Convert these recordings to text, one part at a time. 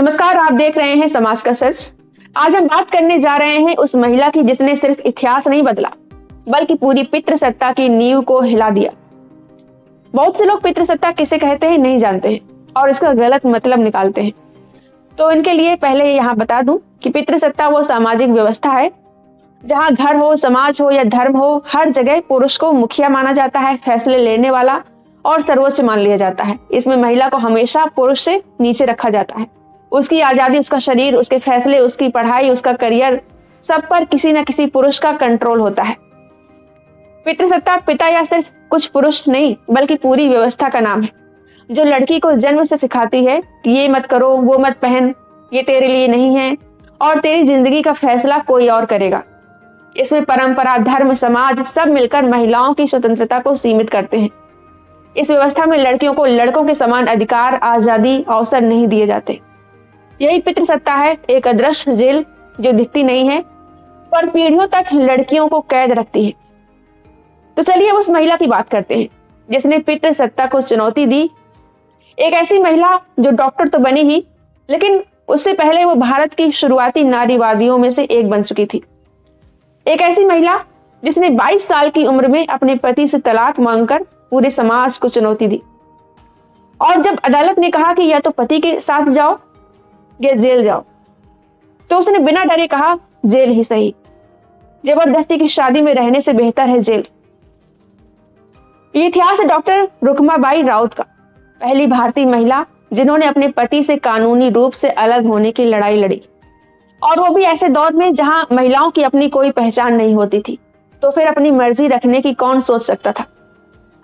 नमस्कार, आप देख रहे हैं समाज का सच। आज हम बात करने जा रहे हैं उस महिला की जिसने सिर्फ इतिहास नहीं बदला बल्कि पूरी पितृसत्ता की नींव को हिला दिया। बहुत से लोग पितृसत्ता किसे कहते हैं नहीं जानते हैं और इसका गलत मतलब निकालते हैं। तो इनके लिए पहले यहाँ बता दूं कि पितृसत्ता वो सामाजिक व्यवस्था है जहाँ घर हो, समाज हो या धर्म हो, हर जगह पुरुष को मुखिया माना जाता है, फैसले लेने वाला और सर्वोच्च मान लिया जाता है। इसमें महिला को हमेशा पुरुष से नीचे रखा जाता है। उसकी आजादी, उसका शरीर, उसके फैसले, उसकी पढ़ाई, उसका करियर, सब पर किसी न किसी पुरुष का कंट्रोल होता है। पितृसत्ता पिता या सिर्फ कुछ पुरुष नहीं बल्कि पूरी व्यवस्था का नाम है, जो लड़की को जन्म से सिखाती है कि ये मत करो, वो मत पहन, ये तेरे लिए नहीं है और तेरी जिंदगी का फैसला कोई और करेगा। इसमें परंपरा, धर्म, समाज सब मिलकर महिलाओं की स्वतंत्रता को सीमित करते हैं। इस व्यवस्था में लड़कियों को लड़कों के समान अधिकार, आजादी, अवसर नहीं दिए जाते। यही पितृसत्ता है, एक अदृश्य जेल जो दिखती नहीं है पर पीढ़ियों तक लड़कियों को कैद रखती है। तो चलिए उस महिला की बात करते हैं जिसने पितृसत्ता को चुनौती दी। एक ऐसी महिला जो डॉक्टर तो बनी ही, लेकिन उससे पहले वो भारत की शुरुआती नारीवादियों में से एक बन चुकी थी। एक ऐसी महिला जिसने 22 साल की उम्र में अपने पति से तलाक मांगकर पूरे समाज को चुनौती दी। और जब अदालत ने कहा कि या तो पति के साथ जाओ या जेल जाओ, तो उसने बिना डरे कहा जेल ही सही। जबरदस्ती की शादी में रहने से बेहतर है जेल। ये इतिहास है डॉक्टर रुकमाबाई राउत का, पहली भारतीय महिला जिन्होंने अपने पति से कानूनी रूप से अलग होने की लड़ाई लड़ी, और वो भी ऐसे दौर में जहां महिलाओं की अपनी कोई पहचान नहीं होती थी। तो फिर अपनी मर्जी रखने की कौन सोच सकता था।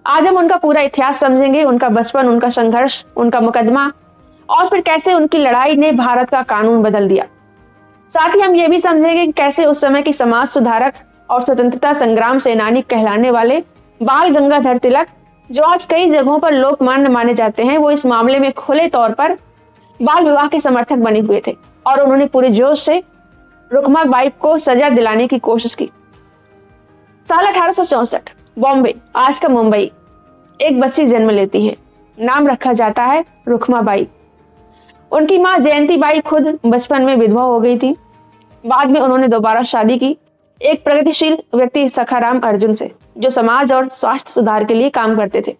आज हम उनका पूरा इतिहास समझेंगे, उनका बचपन, उनका संघर्ष, उनका मुकदमा और फिर कैसे उनकी लड़ाई ने भारत का कानून बदल दिया। साथ ही हम ये भी समझेंगे कि कैसे उस समय की समाज सुधारक और स्वतंत्रता संग्राम सेनानी कहलाने वाले बाल गंगाधर तिलक, जो आज कई जगहों पर लोकमान्य माने जाते हैं, वो इस मामले में खुले तौर पर बाल विवाह के समर्थक बने हुए थे और उन्होंने पूरे जोश से रुकमाबाई को सजा दिलाने की कोशिश की। साल 1864 बॉम्बे, आज का मुंबई, एक बच्ची जन्म लेती है। नाम रखा जाता है रुकमाबाई। उनकी मां जयंती बाई खुद बचपन में विधवा हो गई थी। बाद में उन्होंने दोबारा शादी की एक प्रगतिशील व्यक्ति सखाराम अर्जुन से, जो समाज और स्वास्थ्य सुधार के लिए काम करते थे।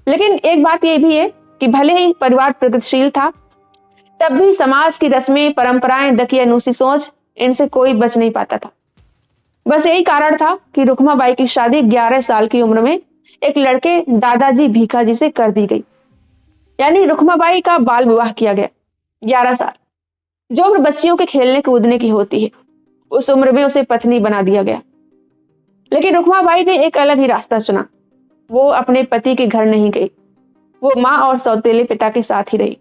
लेकिन एक बात यह भी है कि भले ही परिवार प्रगतिशील था, तब भी समाज की रस्में, परंपराएं, दकियानूसी सोच, इनसे कोई बच नहीं पाता था। बस यही कारण था कि रुकमाबाई की शादी 11 साल की उम्र में एक लड़के दादाजी भीखाजी से कर दी गई। यानी रुकमाबाई का बाल विवाह किया गया। 11 साल, जो उम्र बच्चियों के खेलने कूदने की होती है, उस उम्र में उसे पत्नी बना दिया गया। लेकिन रुकमाबाई ने एक अलग ही रास्ता चुना। वो अपने पति के घर नहीं गई, वो मां और सौतेले पिता के साथ ही रही।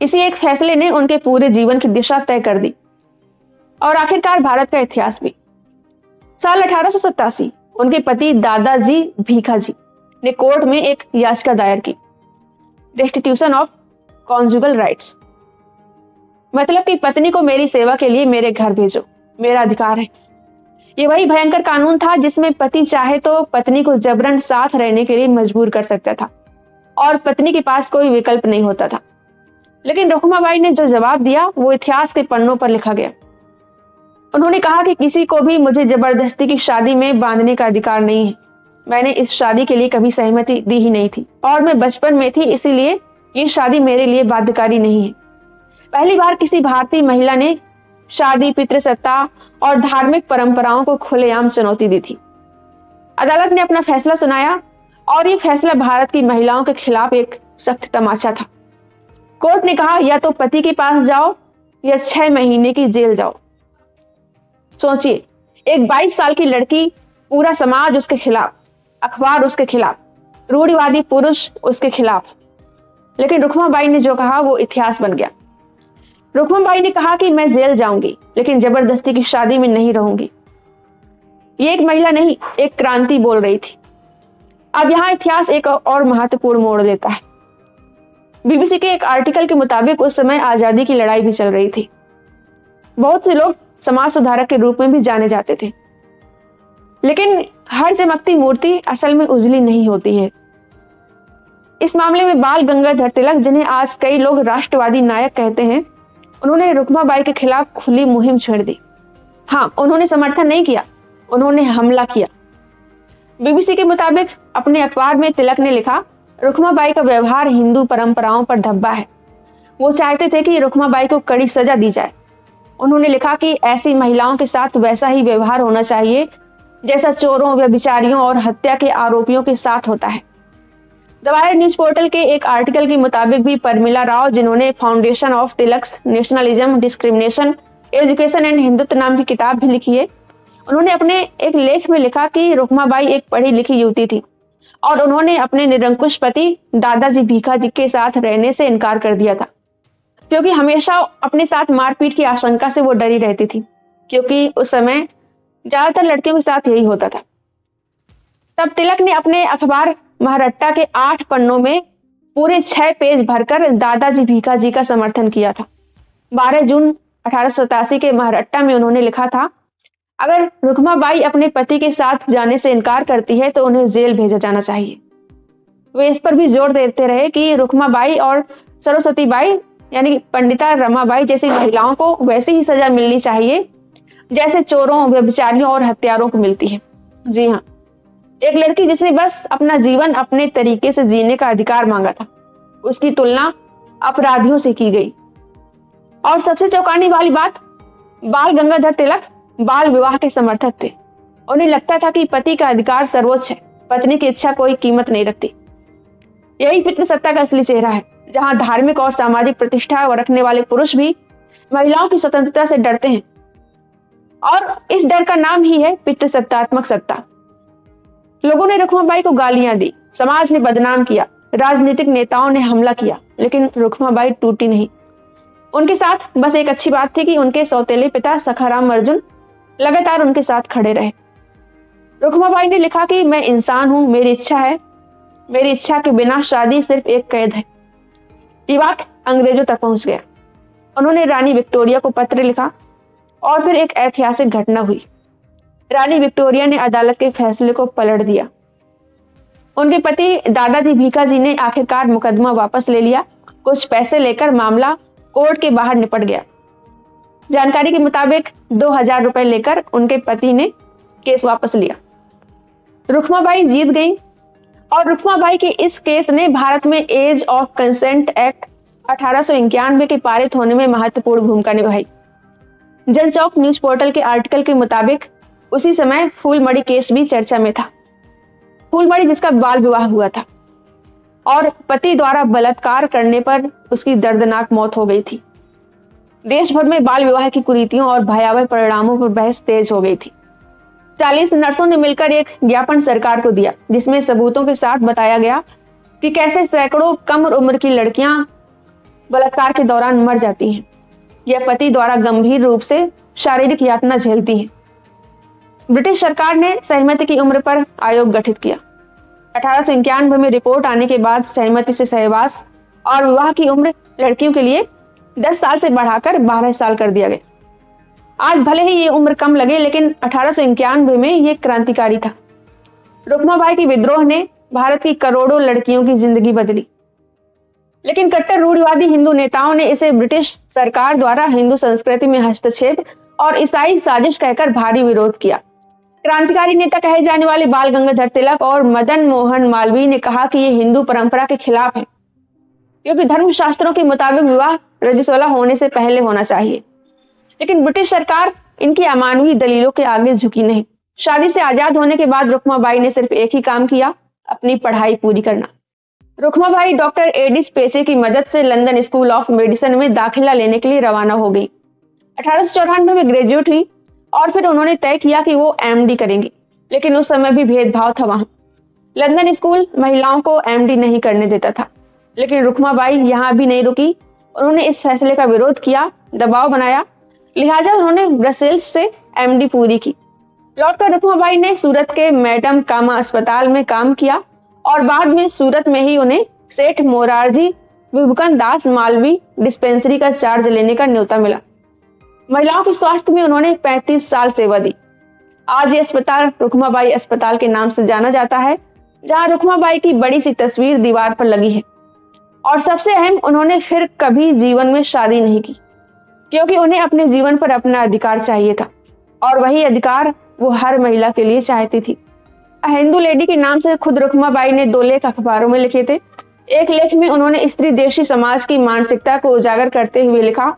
इसी एक फैसले ने उनके पूरे जीवन की दिशा तय कर दी और आखिरकार भारत का इतिहास भी। साल 1887 उनके पति दादाजी भीखाजी ने कोर्ट में एक याचिका दायर की, रेस्टिट्यूशन ऑफ कॉन्जुगल राइट्स, मतलब कि पत्नी को मेरी सेवा के लिए मेरे घर भेजो, मेरा अधिकार है। ये वही भयंकर कानून था जिसमें पति चाहे तो पत्नी को जबरन साथ रहने के लिए मजबूर कर सकता था और पत्नी के पास कोई विकल्प नहीं होता था। लेकिन रुकमाबाई ने जो जवाब दिया वो इतिहास के पन्नों पर लिखा गया। उन्होंने कहा कि किसी को भी मुझे जबरदस्ती की शादी में बांधने का अधिकार नहीं है। मैंने इस शादी के लिए कभी सहमति दी ही नहीं थी और मैं बचपन में थी, इसीलिए ये शादी मेरे लिए बाध्यकारी नहीं है। पहली बार किसी भारतीय महिला ने शादी, पितृसत्ता और धार्मिक परंपराओं को खुलेआम चुनौती दी थी। अदालत ने अपना फैसला सुनाया और ये फैसला भारत की महिलाओं के खिलाफ एक सख्त तमाचा था। कोर्ट ने कहा या तो पति के पास जाओ या 6 महीने की जेल जाओ। सोचिए, एक 22 साल की लड़की, पूरा समाज उसके खिलाफ, अखबार उसके खिलाफ, रूढ़िवादी पुरुष उसके खिलाफ। लेकिन रुकमाबाई ने जो कहा वो इतिहास बन गया। रुकमाबाई ने कहा कि मैं जेल जाऊंगी लेकिन जबरदस्ती की शादी में नहीं रहूंगी। ये एक महिला नहीं, एक क्रांति बोल रही थी। अब यहां इतिहास एक और महत्वपूर्ण मोड़ लेता है। बीबीसी के एक आर्टिकल के मुताबिक उस समय आजादी की लड़ाई भी चल रही थी। बहुत से लोग समाज सुधारक के रूप में भी जाने जाते थे। लेकिन हर चमकती मूर्ति असल में उजली नहीं होती है। इस मामले में बाल गंगाधर तिलक, जिन्हें आज कई लोग राष्ट्रवादी नायक कहते हैं, उन्होंने रुक्माबाई के खिलाफ खुली मुहिम छेड़ दी। हाँ, उन्होंने समर्थन नहीं किया, उन्होंने हमला किया। बीबीसी के मुताबिक अपने अखबार में तिलक ने लिखा, रुक्माबाई का व्यवहार हिंदू परंपराओं पर धब्बा है। वो चाहते थे कि रुक्माबाई को कड़ी सजा दी जाए। उन्होंने लिखा कि ऐसी महिलाओं के साथ वैसा ही व्यवहार होना चाहिए जैसा चोरों, व्यभिचारियों और हत्या के आरोपियों के साथ होता है। द वायर न्यूज पोर्टल के एक आर्टिकल के मुताबिक भी परमिला राव, जिन्होंने foundation of Tilak's nationalism, discrimination, education and Hindutva नाम की किताब भी लिखी है, उन्होंने अपने एक लेख में लिखा कि रुक्माबाई एक पढ़ी लिखी युवती थी और उन्होंने अपने निरंकुश पति दादाजी भीखाजी के साथ रहने से इनकार कर दिया था, क्योंकि हमेशा अपने साथ मारपीट की आशंका से वो डरी रहती थी, क्योंकि उस समय ज्यादातर लड़कियों के साथ यही होता था। तब तिलक ने अपने अखबार महारट्टा के 8 पन्नों में पूरे 6 पेज भरकर दादाजी भीखाजी का समर्थन किया था। 12 जून 1887 के महारट्टा में उन्होंने लिखा था, अगर रुक्माबाई अपने पति के साथ जाने से इनकार करती है तो उन्हें जेल भेजा जाना चाहिए। वे इस पर भी जोर देते रहे कि रुक्माबाई और सरस्वती बाई यानी पंडिता रमाबाई जैसी महिलाओं को वैसी ही सजा मिलनी चाहिए जैसे चोरों, व्यभिचारियों और हत्यारों को मिलती है। जी हाँ, एक लड़की जिसने बस अपना जीवन अपने तरीके से जीने का अधिकार मांगा था, उसकी तुलना अपराधियों से की गई। और सबसे चौंकाने वाली बात, बाल गंगाधर तिलक बाल विवाह के समर्थक थे। उन्हें लगता था कि पति का अधिकार सर्वोच्च है, पत्नी की इच्छा कोई कीमत नहीं रखती। यही पितृसत्ता का असली चेहरा है, जहां धार्मिक और सामाजिक प्रतिष्ठा रखने वाले पुरुष भी महिलाओं की स्वतंत्रता से डरते हैं, और इस डर का नाम ही है पितृसत्तात्मक सत्ता। लोगों ने रुक्माबाई को गालियां दी, समाज ने बदनाम किया, राजनीतिक नेताओं ने हमला किया, लेकिन रुक्माबाई टूटी नहीं। उनके साथ बस एक अच्छी बात थी कि उनके सौतेले पिता सखाराम अर्जुन लगातार उनके साथ खड़े रहे। रुक्माबाई ने लिखा कि मैं इंसान हूं, मेरी इच्छा है, मेरी इच्छा के बिना शादी सिर्फ एक कैद है। ये बात अंग्रेजों तक पहुंच गया। उन्होंने रानी विक्टोरिया को पत्र लिखा और फिर एक ऐतिहासिक घटना हुई। रानी विक्टोरिया ने अदालत के फैसले को पलट दिया। उनके पति दादाजी भीखाजी ने आखिरकार मुकदमा वापस ले लिया। कुछ पैसे लेकर मामला कोर्ट के बाहर निपट गया। जानकारी के मुताबिक 2000 रुपए लेकर उनके पति ने केस वापस लिया। रुक्माबाई जीत गई और रुक्माबाई के इस केस ने भारत में एज ऑफ कंसेंट एक्ट 1891 के पारित होने में महत्वपूर्ण भूमिका निभाई। जनचौक न्यूज पोर्टल के आर्टिकल के मुताबिक उसी समय फूलमणि केस भी चर्चा में था। फूलमणि जिसका बाल विवाह हुआ था और पति द्वारा बलात्कार करने पर उसकी दर्दनाक मौत हो गई थी। देश भर में बाल विवाह की कुरीतियों और भयावह परिणामों पर बहस तेज हो गई थी। 40 नर्सों ने मिलकर एक ज्ञापन सरकार को दिया, जिसमें सबूतों के साथ बताया गया कि कैसे सैकड़ों कम उम्र की लड़कियां बलात्कार के दौरान मर जाती हैं या पति द्वारा गंभीर रूप से शारीरिक यातना झेलती हैं। ब्रिटिश सरकार ने सहमति की उम्र पर आयोग गठित किया। 1891 में रिपोर्ट आने के बाद सहमति से सहवास और विवाह की उम्र लड़कियों के लिए 10 साल से बढ़ाकर 12 साल कर दिया गया। आज भले ही ये उम्र कम लगे, लेकिन 1891 में ये क्रांतिकारी था। रुक्माबाई के विद्रोह ने भारत की करोड़ों लड़कियों की जिंदगी बदली, लेकिन कट्टर रूढ़िवादी हिंदू नेताओं ने इसे ब्रिटिश सरकार द्वारा हिंदू संस्कृति में हस्तक्षेप और ईसाई साजिश कहकर भारी विरोध किया। क्रांतिकारी नेता कहे जाने वाले बाल गंगाधर तिलक और मदन मोहन मालवीय ने कहा कि यह हिंदू परंपरा के खिलाफ है, क्योंकि धर्मशास्त्रों के मुताबिक विवाह रजस्वला होने से पहले होना चाहिए। लेकिन ब्रिटिश सरकार इनकी अमानवीय दलीलों के आगे झुकी नहीं। शादी से आजाद होने के बाद रुक्माबाई ने सिर्फ एक ही काम किया, अपनी पढ़ाई पूरी करना। रुक्माबाई डॉक्टर एडिस पेशे की मदद से लंदन स्कूल ऑफ मेडिसिन में दाखिला लेने के लिए रवाना हो गई। 1894 में ग्रेजुएट हुई और फिर उन्होंने तय किया कि वो एमडी करेंगी, लेकिन उस समय भी भेदभाव था वहां। लंदन स्कूल महिलाओं को एमडी नहीं करने देता था, लेकिन रुक्माबाई यहां भी नहीं रुकी। उन्होंने इस फैसले का विरोध किया, दबाव बनाया, लिहाजा उन्होंने ब्रसेल्स से एमडी पूरी की। लौटकर रुक्माबाई ने सूरत के मैडम कामा अस्पताल में काम किया और बाद में सूरत में ही उन्हें सेठ मोरारजी विभुकन दास मालवी डिस्पेंसरी का चार्ज लेने का न्योता मिला। महिलाओं के स्वास्थ्य में उन्होंने 35 साल सेवा दी। आज ये अस्पताल रुक्माबाई अस्पताल के नाम से जाना जाता है, जहां रुक्माबाई की बड़ी सी तस्वीर दीवार पर लगी है। और सबसे अहम, उन्होंने फिर कभी जीवन में शादी नहीं की, क्योंकि उन्हें अपने जीवन पर अपना अधिकार चाहिए था, और वही अधिकार वो हर महिला के लिए चाहती थी। हिंदू लेडी के नाम से खुद रुक्माबाई ने 2 लेख अखबारों में लिखे थे। एक लेख में उन्होंने स्त्री देशी समाज की मानसिकता को उजागर करते हुए लिखा,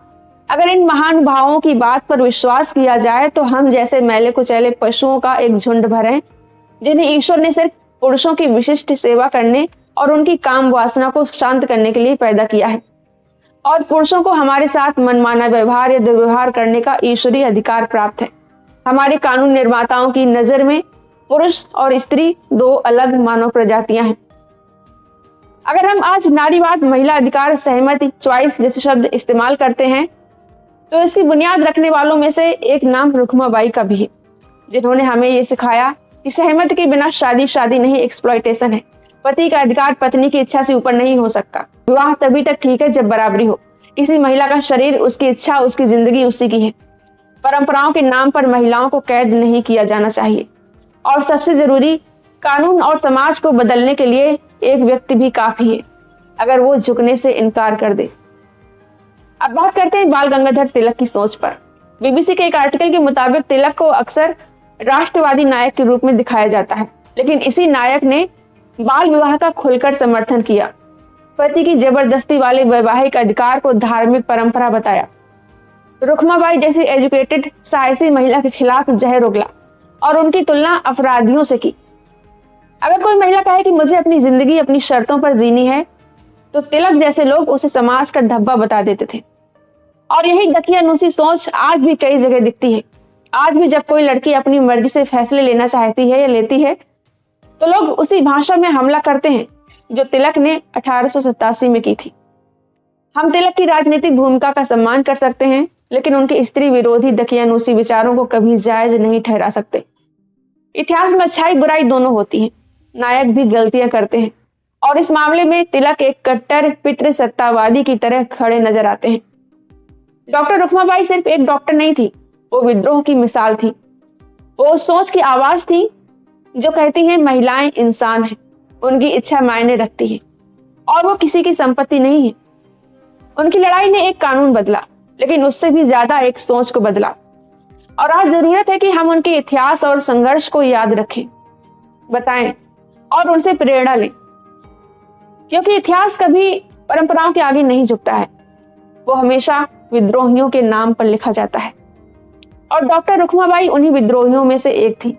अगर इन महानुभावों की बात पर विश्वास किया जाए तो हम जैसे मैले कुचैले पशुओं का एक झुंड भर हैं, जिन्हें ईश्वर ने सिर्फ पुरुषों की विशिष्ट सेवा करने और उनकी काम वासना को शांत करने के लिए पैदा किया है, और पुरुषों को हमारे साथ मनमाना व्यवहार या दुर्व्यवहार करने का ईश्वरीय अधिकार प्राप्त है। हमारे कानून निर्माताओं की नजर में पुरुष और स्त्री 2 अलग मानव प्रजातियां हैं। अगर हम आज नारीवाद, महिला अधिकार, सहमति, चॉइस जैसे शब्द इस्तेमाल करते हैं, तो इसकी बुनियाद रखने वालों में से एक नाम रुक्माबाई का भी है, जिन्होंने हमें ये सिखाया कि सहमति के बिना शादी नहीं, एक्सप्लॉयटेशन है। पति का अधिकार पत्नी की इच्छा से ऊपर नहीं हो सकता। विवाह तभी तक ठीक है जब बराबरी हो। किसी महिला का शरीर, उसकी इच्छा, उसकी जिंदगी उसी की है। परंपराओं के नाम पर महिलाओं को कैद नहीं किया जाना चाहिए। और सबसे जरूरी, कानून और समाज को बदलने के लिए एक व्यक्ति भी काफी है, अगर वो झुकने से इनकार कर दे। अब बात करते हैं बाल गंगाधर तिलक की सोच पर। बीबीसी के एक आर्टिकल के मुताबिक तिलक को अक्सर राष्ट्रवादी नायक के रूप में दिखाया जाता है, लेकिन इसी नायक ने बाल विवाह का खुलकर समर्थन किया, पति की जबरदस्ती वाले वैवाहिक अधिकार को धार्मिक परंपरा बताया। रुक्माबाई जैसी एजुकेटेड साहसी महिला के खिलाफ जहर उगला और उनकी तुलना अपराधियों से की। अगर कोई महिला कहे कि मुझे अपनी जिंदगी अपनी शर्तों पर जीनी है, तो तिलक जैसे लोग उसे समाज का धब्बा बता देते थे। और यही दकियानूसी सोच आज भी कई जगह दिखती है। आज भी जब कोई लड़की अपनी मर्जी से फैसले लेना चाहती है या लेती है, तो लोग उसी भाषा में हमला करते हैं जो तिलक ने 1887 में की थी। हम तिलक की राजनीतिक भूमिका का सम्मान कर सकते हैं, लेकिन उनके स्त्री विरोधी दकियानूसी विचारों को कभी जायज नहीं ठहरा सकते। इतिहास में अच्छाई बुराई दोनों होती है, नायक भी गलतियां करते हैं, और इस मामले में तिलक एक कट्टर पितृसत्तावादी की तरह खड़े नजर आते हैं। डॉक्टर रुक्माबाई सिर्फ एक डॉक्टर नहीं थी, वो विद्रोह की मिसाल थी। वो उस सोच की आवाज थी जो कहती है महिलाएं इंसान हैं, उनकी इच्छा मायने रखती है, और वो किसी की संपत्ति नहीं है। उनकी लड़ाई ने एक कानून बदला, लेकिन उससे भी ज्यादा एक सोच को बदला। और आज जरूरत है कि हम उनके इतिहास और संघर्ष को याद रखें, बताएं और उनसे प्रेरणा लें, क्योंकि इतिहास कभी परंपराओं के आगे नहीं झुकता है, वो हमेशा विद्रोहियों के नाम पर लिखा जाता है। और डॉक्टर रुक्माबाई उन्हीं विद्रोहियों में से एक थी।